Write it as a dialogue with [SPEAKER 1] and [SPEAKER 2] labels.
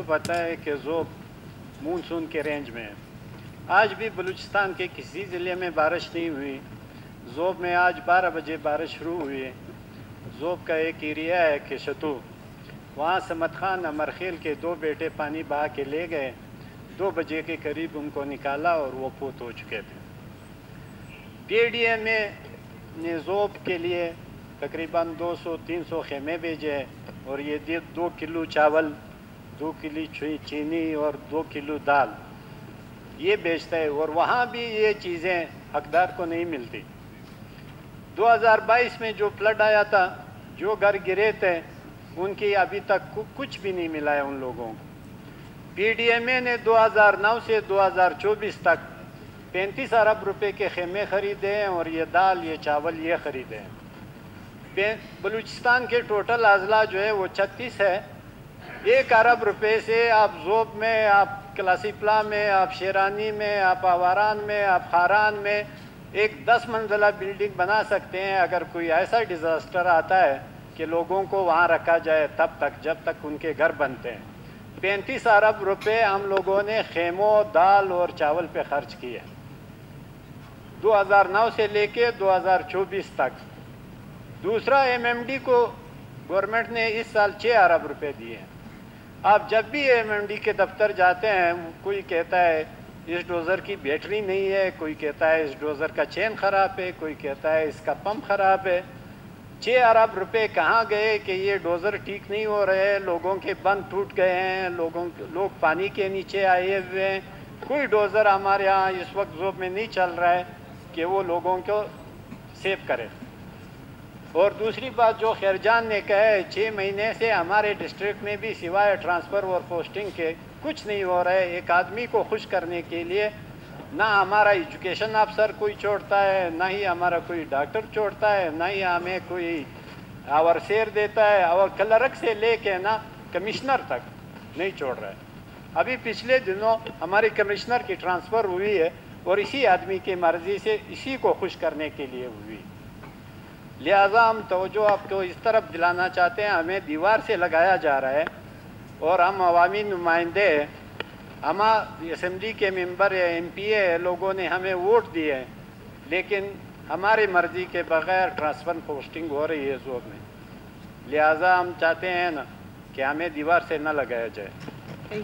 [SPEAKER 1] पता है कि ज़ोब मानसून के रेंज में है। आज भी बलूचिस्तान के किसी ज़िले में बारिश नहीं हुई। ज़ोब में आज 12 बजे बारिश शुरू हुई है। ज़ोब का एक एरिया है कि शतू, वहाँ समत खान अमरखेल के 2 बेटे पानी बहा के ले गए। 2 बजे के करीब उनको निकाला और वो फौत हो चुके थे। PDMA ने ज़ोब के लिए तकरीबन 200-300 खेमे भेजे और ये 2 किलो चावल, 2 किलो चीनी और 2 किलो दाल ये बेचता है, और वहाँ भी ये चीज़ें हकदार को नहीं मिलती। 2022 में जो फ्लड आया था, जो घर गिरे थे, उनकी अभी तक कुछ भी नहीं मिला है उन लोगों को। PDMA ने 2009 से 2024 तक 35 अरब रुपए के खेमे ख़रीदे हैं और ये दाल, ये चावल ये ख़रीदे हैं। बलूचिस्तान के टोटल अजला जो है वो 36 है। 1 अरब रुपए से आप ज़ोब में, आप क्लासीपला में, आप शेरानी में, आप आवारान में, आप खारान में एक 10 मंजिला बिल्डिंग बना सकते हैं। अगर कोई ऐसा डिज़ास्टर आता है कि लोगों को वहाँ रखा जाए तब तक, जब तक उनके घर बनते हैं। 35 अरब रुपए हम लोगों ने खेमों, दाल और चावल पे खर्च किए 2009 से लेके 2024 तक। दूसरा, MMD को गवर्नमेंट ने इस साल 6 अरब रुपए दिए हैं। आप जब भी MMD के दफ्तर जाते हैं, कोई कहता है इस डोज़र की बैटरी नहीं है, कोई कहता है इस डोज़र का चेन ख़राब है, कोई कहता है इसका पंप ख़राब है। 6 अरब रुपए कहाँ गए कि ये डोज़र ठीक नहीं हो रहे, लोगों के बंद टूट गए हैं, लोग पानी के नीचे आए हुए हैं। कोई डोज़र हमारे यहाँ इस वक्त ज़ोब में नहीं चल रहा है कि वो लोगों को सेव करे। और दूसरी बात जो खैरजान ने कहा है, 6 महीने से हमारे डिस्ट्रिक्ट में भी सिवाय ट्रांसफ़र और पोस्टिंग के कुछ नहीं हो रहा है। एक आदमी को खुश करने के लिए ना हमारा एजुकेशन अफसर कोई छोड़ता है, ना ही हमारा कोई डॉक्टर छोड़ता है, ना ही हमें कोई ओवरसेयर देता है, और क्लर्क से लेके ना कमिश्नर तक नहीं छोड़ रहा है। अभी पिछले दिनों हमारी कमिश्नर की ट्रांसफ़र हुई है और इसी आदमी की मर्ज़ी से इसी को खुश करने के लिए हुई। लिहाजा हम तवज्जो आपको इस तरफ दिलाना चाहते हैं, हमें दीवार से लगाया जा रहा है और हम अवामी नुमाइंदे, हम असम्बली के मेंबर या MPA लोगों ने हमें वोट दिए हैं, लेकिन हमारी मर्ज़ी के बग़ैर ट्रांसफ़र पोस्टिंग हो रही है ज़ोब में। लिहाजा हम चाहते हैं ना कि हमें दीवार से न लगाया जाए।